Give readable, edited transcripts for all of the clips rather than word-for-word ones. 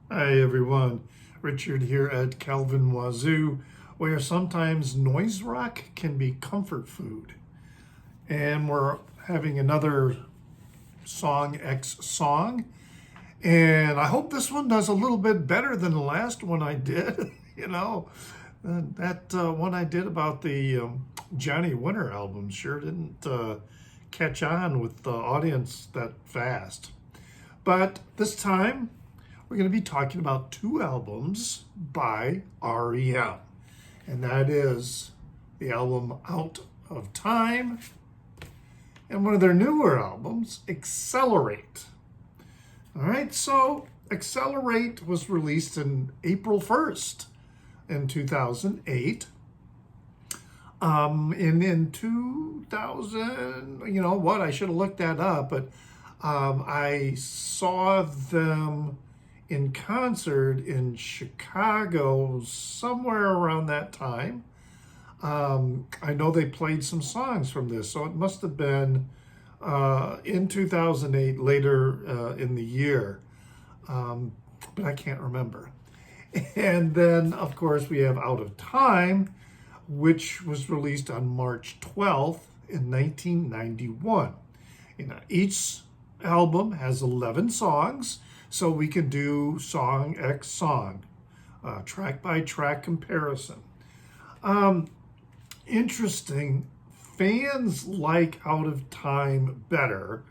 Hi everyone, Richard here at Calvin Wazoo, where sometimes noise rock can be comfort food. And we're having another Song X song, and I hope this one does a little bit better than the last one I did. That one I did about the Johnny Winter album sure didn't catch on with the audience that fast. But this time, we're going to be talking about two albums by R.E.M. And that is the album Out of Time and one of their newer albums, Accelerate. All right, so Accelerate was released in April 1st in 2008. And in 2000, you know what, I should have looked that up, but I saw them in concert in Chicago somewhere around that time. I know they played some songs from this, so it must have been in 2008, later in the year, but I can't remember. And then, of course, we have Out of Time, which was released on March 12th in 1991. Each album has 11 songs, so we can do song X song, track by track comparison. Interesting, fans like Out of Time better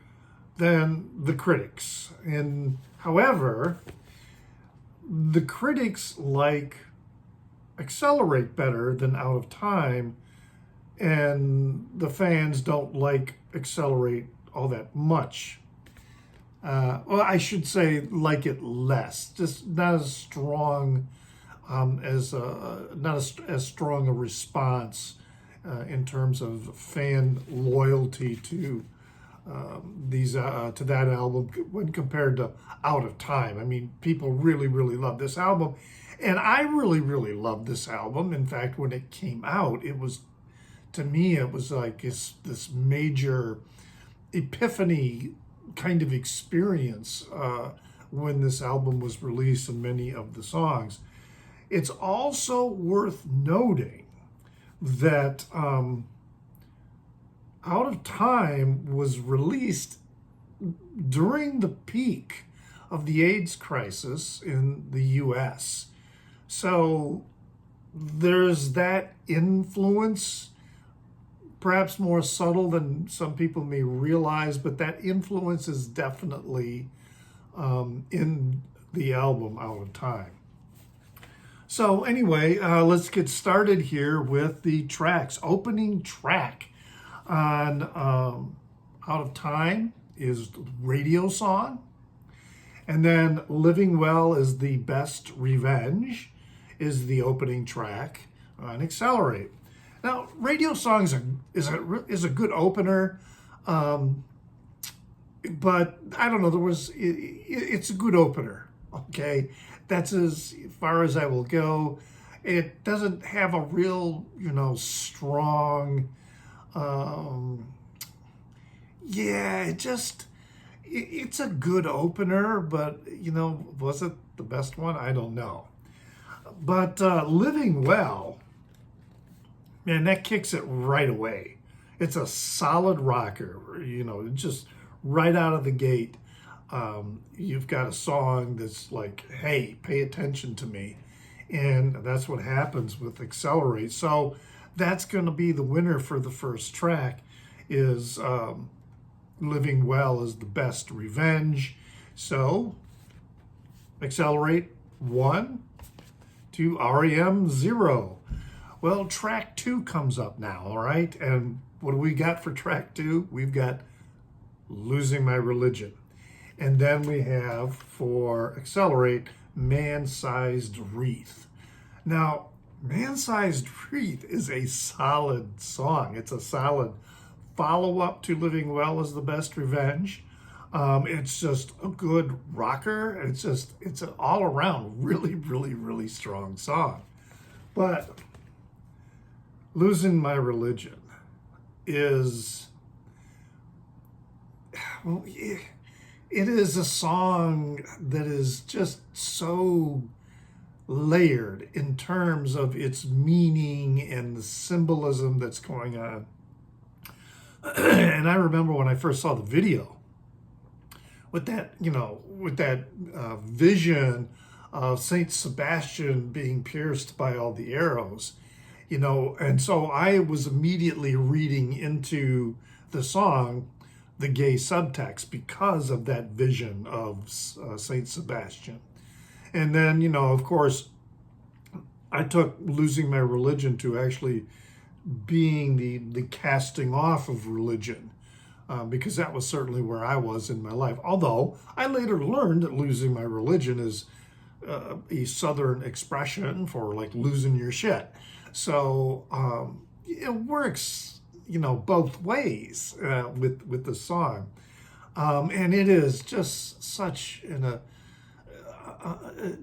than the critics. And however, the critics like Accelerate better than Out of Time, and the fans don't like Accelerate all that much. Well, I should say like it less, just not as strong as strong a response in terms of fan loyalty to these to that album when compared to Out of Time. I mean, people really, really love this album, and I really, really loved this album. In fact, when it came out, it was, to me, it was like this major epiphany kind of experience when this album was released and many of the songs. It's also worth noting that Out of Time was released during the peak of the AIDS crisis in the US. So there's that influence, perhaps more subtle than some people may realize, but that influence is definitely in the album Out of Time. So anyway, let's get started here with the tracks. Opening track on Out of Time is Radio Song. And then Living Well is the Best Revenge is the opening track on Accelerate. Now, Radio Song is a good opener, but I don't know. It's a good opener. Okay, that's as far as I will go. It doesn't have a real, strong. It's a good opener, but was it the best one? I don't know. But Living Well, man, that kicks it right away. It's a solid rocker, just right out of the gate. You've got a song that's like, hey, pay attention to me. And that's what happens with Accelerate. So that's going to be the winner for the first track is Living Well is the Best Revenge. So Accelerate 1 to R.E.M. 0. Well, track 2 comes up now, all right? And what do we got for track 2? We've got Losing My Religion. And then we have, for Accelerate, Man-Sized Wreath. Now, Man-Sized Wreath is a solid song. It's a solid follow-up to Living Well is the Best Revenge. It's just a good rocker. It's an all-around really, really, really strong song. But Losing My Religion is, well, it is a song that is just so layered in terms of its meaning and the symbolism that's going on. And I remember when I first saw the video with that, vision of Saint Sebastian being pierced by all the arrows, and so I was immediately reading into the song the gay subtext because of that vision of Saint Sebastian. And then, of course, I took losing my religion to actually being the casting off of religion, because that was certainly where I was in my life. Although I later learned that losing my religion is a Southern expression for like losing your shit. So it works, both ways with the song, and it is just such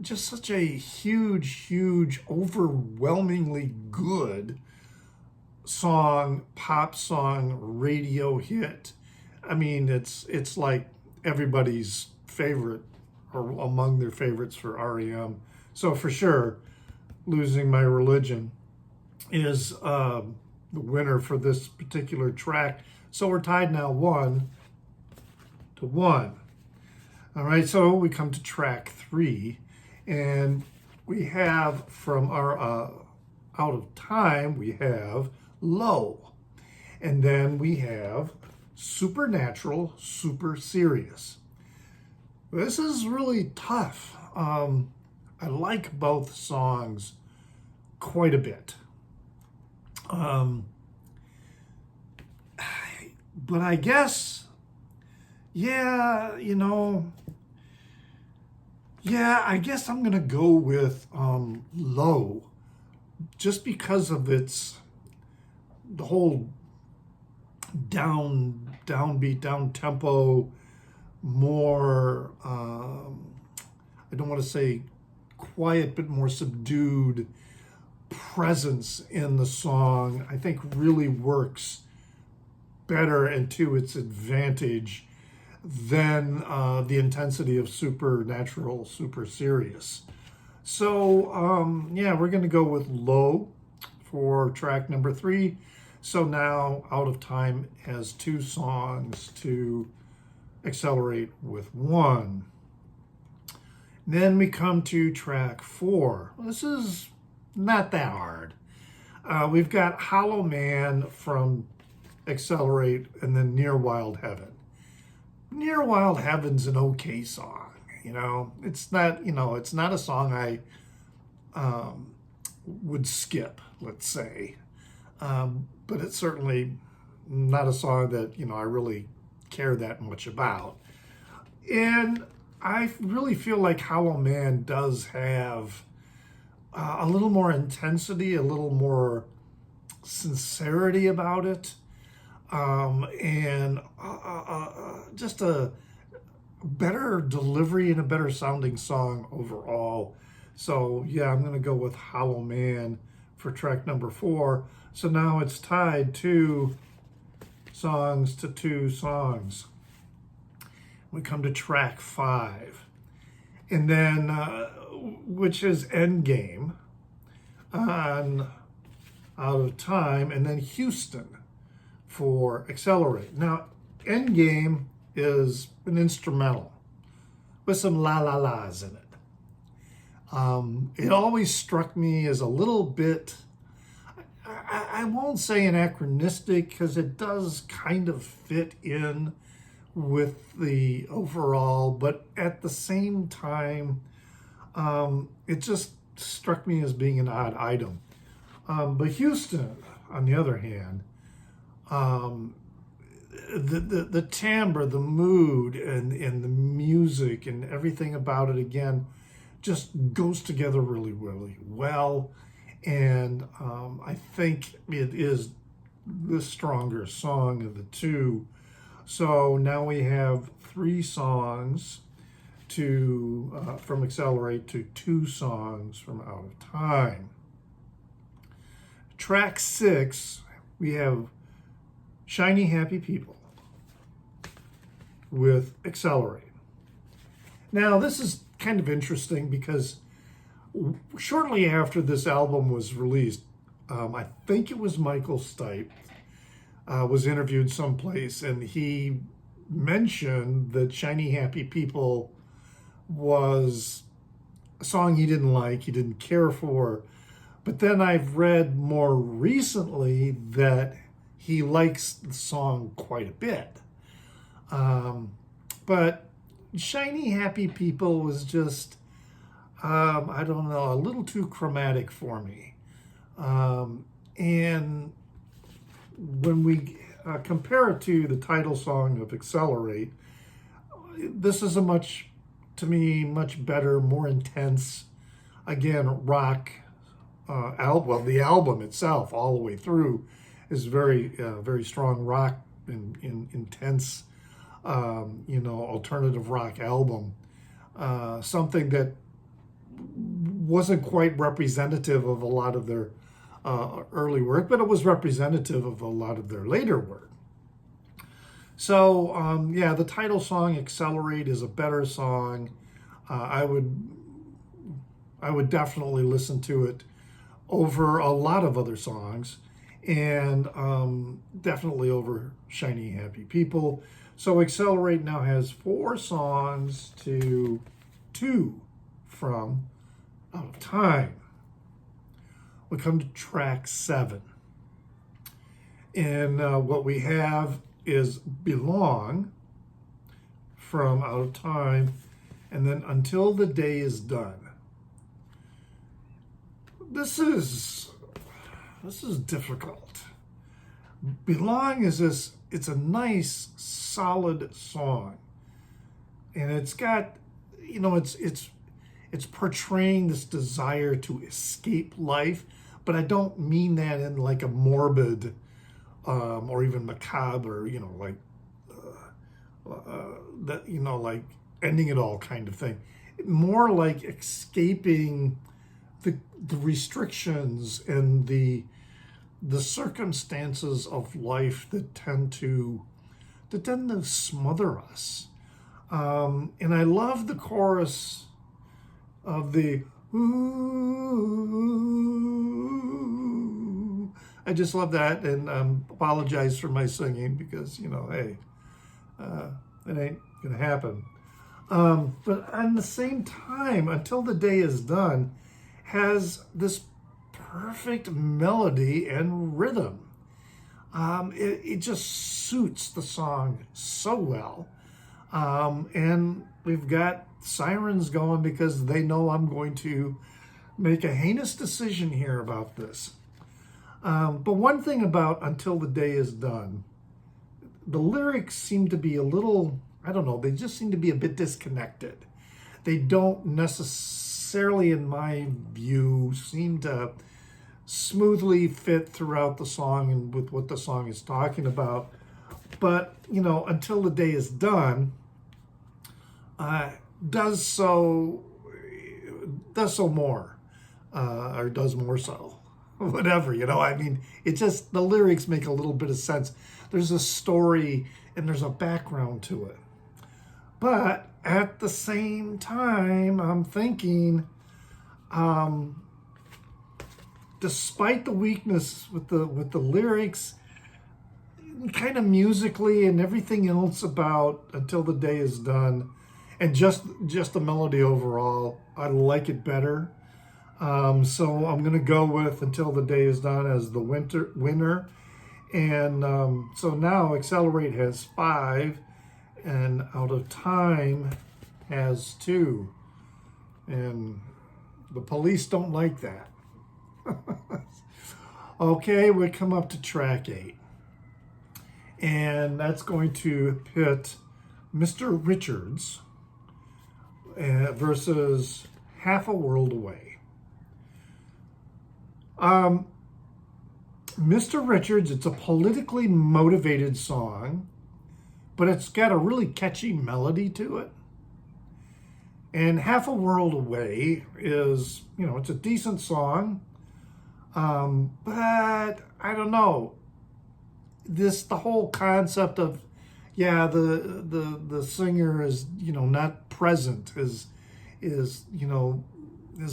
just such a huge, overwhelmingly good song, pop song, radio hit. I mean, it's like everybody's favorite or among their favorites for R.E.M. So for sure, Losing My Religion is the winner for this particular track. So we're tied now 1-1. All right, so we come to track 3, and we have from our Out of Time, we have Low. And then we have Supernatural, Super Serious. This is really tough. I like both songs quite a bit. But I guess, I guess I'm going to go with Low, just because of the whole downbeat, down tempo, more, I don't want to say quiet, but more subdued presence in the song, I think really works better and to its advantage than the intensity of Supernatural, Super Serious. So, we're going to go with Low for track number 3. So now Out of Time has 2 songs to accelerate with 1. Then we come to track 4. This is not that hard. We've got Hollow Man from Accelerate and then Near Wild Heaven. Near Wild Heaven's an okay song. It's not a song I would skip, let's say. But it's certainly not a song that, I really care that much about. And I really feel like Hollow Man does have a little more intensity, a little more sincerity about it, and just a better delivery and a better sounding song overall. So I'm going to go with Hollow Man for track number 4. So now it's tied 2 songs to 2 songs. We come to track 5, and then which is Endgame on Out of Time, and then Houston for Accelerate. Now, Endgame is an instrumental with some la-la-las in it. It always struck me as a little bit, I won't say anachronistic, because it does kind of fit in with the overall, but at the same time, it just struck me as being an odd item. But Houston, on the other hand, the timbre, the mood, and the music and everything about it, again, just goes together really, really well. And I think it is the stronger song of the 2. So now we have 3 songs from Accelerate to 2 songs from Out of Time. Track 6, we have Shiny Happy People with Accelerate. Now, this is kind of interesting because shortly after this album was released, I think it was Michael Stipe was interviewed someplace, and he mentioned that Shiny Happy People was a song he didn't like, he didn't care for. But then I've read more recently that he likes the song quite a bit. But Shiny Happy People was just, I don't know, a little too chromatic for me. And when we compare it to the title song of Accelerate, this is a much, to me, much better, more intense, again, rock album. Well, the album itself, all the way through, is very strong rock and intense, alternative rock album. Something that wasn't quite representative of a lot of their early work, but it was representative of a lot of their later work. So, the title song "Accelerate" is a better song. I would definitely listen to it over a lot of other songs, and definitely over Shiny Happy People. So Accelerate now has 4 songs to 2 from Out of Time. We come to track 7. And what we have is Belong from Out of Time, and then Until the Day is Done. This is difficult. Belong is this, it's a nice, solid song. And it's got, it's portraying this desire to escape life, but I don't mean that in like a morbid or even macabre, like ending it all kind of thing. More like escaping the restrictions and the circumstances of life that tend to smother us. And I love the chorus of the ooh. I just love that, and apologize for my singing because, hey, it ain't gonna happen. But at the same time, Until the Day is Done has this perfect melody and rhythm. It just suits the song so well. And we've got sirens going because they know I'm going to make a heinous decision here about this. But one thing about Until the Day is Done, the lyrics seem to be a little, I don't know, they just seem to be a bit disconnected. They don't necessarily, in my view, seem to smoothly fit throughout the song and with what the song is talking about. But, Until the Day is Done does so more, or does more so. Whatever, it just, the lyrics make a little bit of sense. There's a story and there's a background to it. But at the same time, I'm thinking, despite the weakness with the lyrics, kind of musically and everything else about Until the Day is Done, and just the melody overall, I like it better. So I'm going to go with Until the Day is Done as the winner. And so now Accelerate has 5, and Out of Time has 2. And the police don't like that. Okay, we come up to track 8. And that's going to pit Mr. Richards versus Half a World Away. Mr. Richards, it's a politically motivated song, but it's got a really catchy melody to it. And Half a World Away is, it's a decent song, but I don't know. The whole concept of yeah, the singer is, not present, is his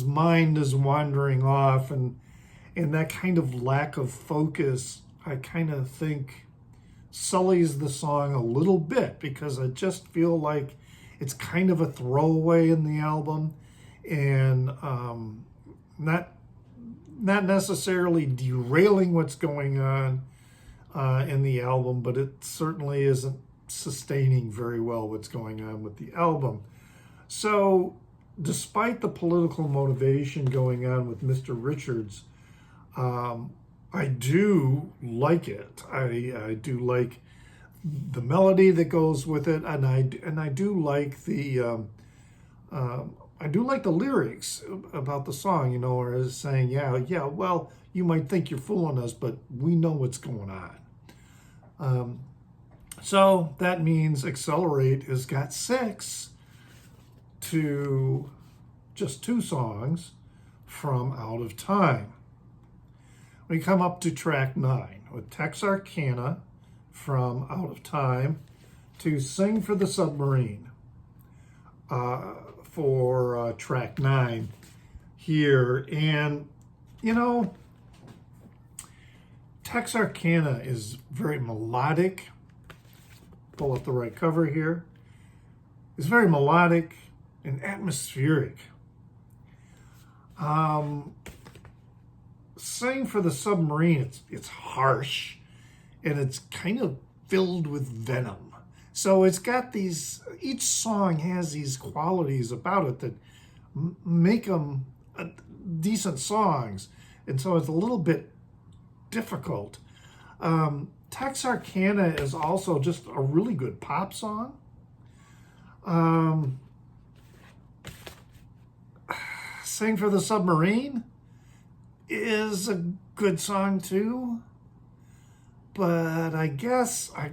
mind is wandering off, and that kind of lack of focus, I kind of think sullies the song a little bit, because I just feel like it's kind of a throwaway in the album, and not necessarily derailing what's going on in the album, but it certainly isn't sustaining very well what's going on with the album. So, despite the political motivation going on with Mr. Richards, I do like it. I do like the melody that goes with it, and I do like the I do like the lyrics about the song. Or is saying, yeah, well, you might think you're fooling us, but we know what's going on. So that means Accelerate has got 6 to just 2 songs from Out of Time. We come up to track 9 with Texarkana from Out of Time to Sing for the Submarine for track 9 here. And, Texarkana is very melodic. Pull up the right cover here. It's very melodic and atmospheric. Sing for the Submarine, it's harsh, and it's kind of filled with venom. So it's got each song has these qualities about it that make them decent songs. And so it's a little bit difficult. Texarkana is also just a really good pop song. Sing for the Submarine is a good song too, but I guess I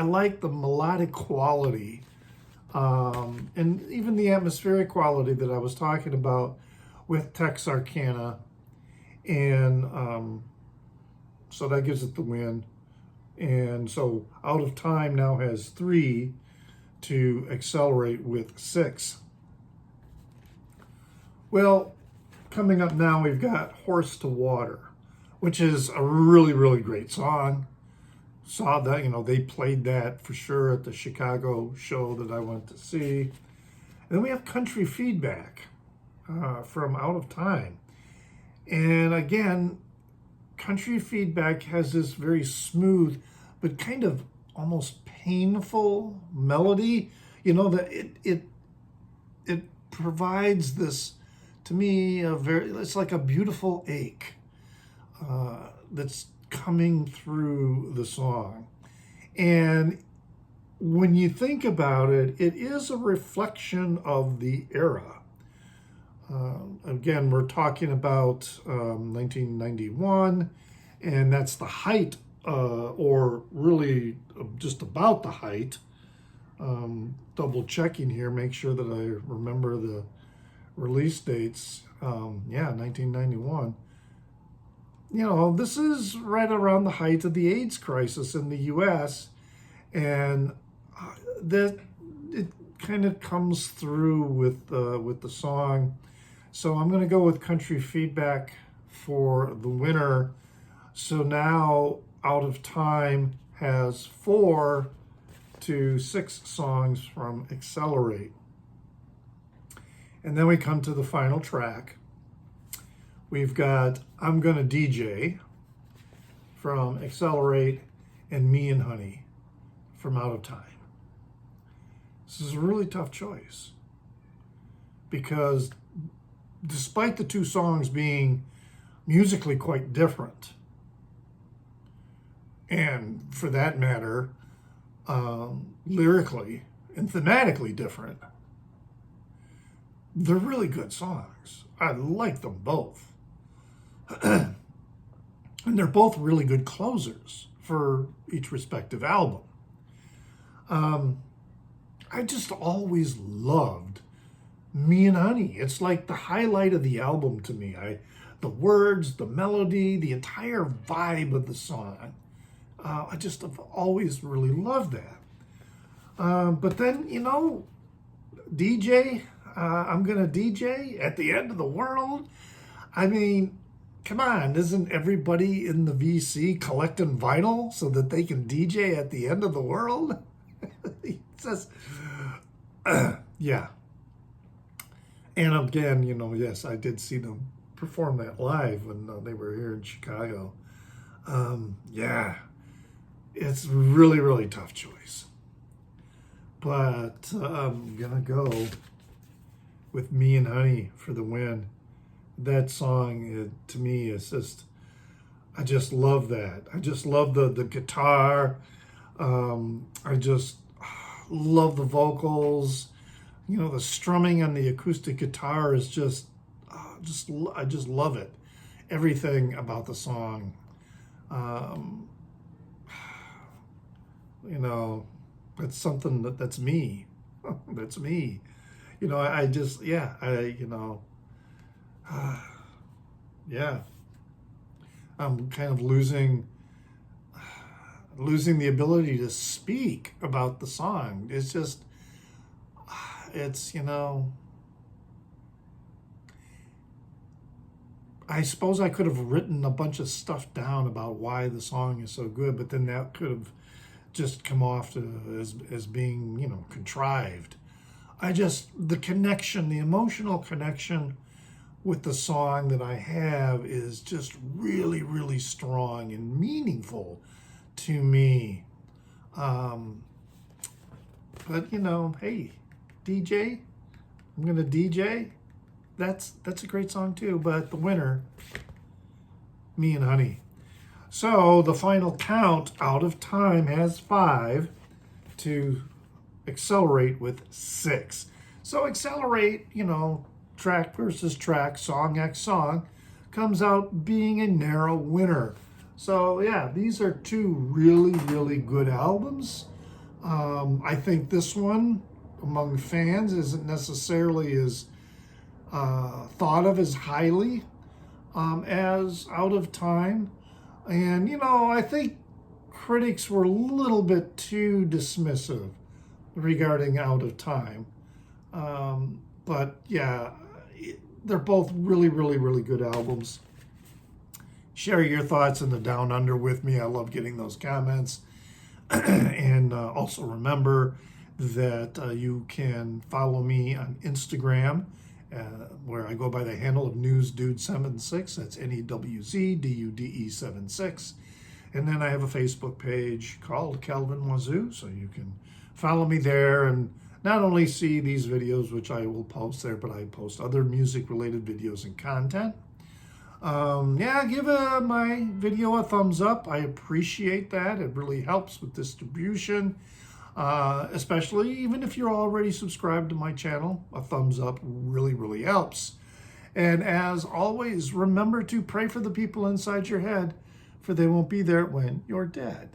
like the melodic quality, and even the atmospheric quality that I was talking about with Texarkana, and so that gives it the win. And so Out of Time now has 3 to Accelerate with 6. Well, coming up now, we've got Horse to Water, which is a really, really great song. Saw that, they played that for sure at the Chicago show that I went to see. And then we have Country Feedback from Out of Time. And again, Country Feedback has this very smooth, but kind of almost painful melody. That it provides this, to me, it's like a beautiful ache that's coming through the song. And when you think about it, it is a reflection of the era. Again, we're talking about 1991, and that's the height, or really just about the height. Double checking here, make sure that I remember the release dates. 1991. This is right around the height of the AIDS crisis in the U.S., and that it kind of comes through with the song. So I'm going to go with Country Feedback for the winner. So now Out of Time has 4 to 6 songs from Accelerate. And then we come to the final track. We've got I'm Gonna DJ from Accelerate and Me and Honey from Out of Time. This is a really tough choice, because despite the 2 songs being musically quite different, and for that matter, lyrically and thematically different, they're really good songs. I like them both. And they're both really good closers for each respective album. I just always loved Me and Honey. It's like the highlight of the album to me. The words, the melody, the entire vibe of the song I just have always really loved that. But then, DJ, I'm going to DJ at the end of the world. I mean, come on, isn't everybody in the VC collecting vinyl so that they can DJ at the end of the world? He says, yeah. And again, yes, I did see them perform that live when they were here in Chicago. Yeah, it's really, really tough choice. But I'm going to go with Me and Honey for the win. That song, to me, is just, I just love that. I just love the guitar. I just love the vocals. The strumming on the acoustic guitar is I just love it. Everything about the song. It's something that's me. That's me. I just, yeah, yeah. I'm kind of losing the ability to speak about the song. It's just, I suppose I could have written a bunch of stuff down about why the song is so good, but then that could have just come off as being, contrived. The connection, the emotional connection with the song that I have is just really, really strong and meaningful to me. But, hey, DJ, I'm going to DJ. That's a great song too, but the winner, Me and Honey. So the final count out of time has 5 to accelerate with 6. So accelerate, track versus track, song x song, comes out being a narrow winner. So yeah, these are 2 really, really good albums. I think this one among fans isn't necessarily as thought of as highly as Out of Time. And, I think critics were a little bit too dismissive regarding Out of Time. But yeah, they're both really, really, really good albums. Share your thoughts in the Down Under with me. I love getting those comments. And also remember that you can follow me on Instagram, where I go by the handle of NewsDude76. That's NEWZDUDE76. And then I have a Facebook page called Calvin Wazoo, so you can follow me there and not only see these videos, which I will post there, but I post other music-related videos and content. Give my video a thumbs up. I appreciate that. It really helps with distribution, especially even if you're already subscribed to my channel. A thumbs up really, really helps. And as always, remember to pray for the people inside your head, for they won't be there when you're dead.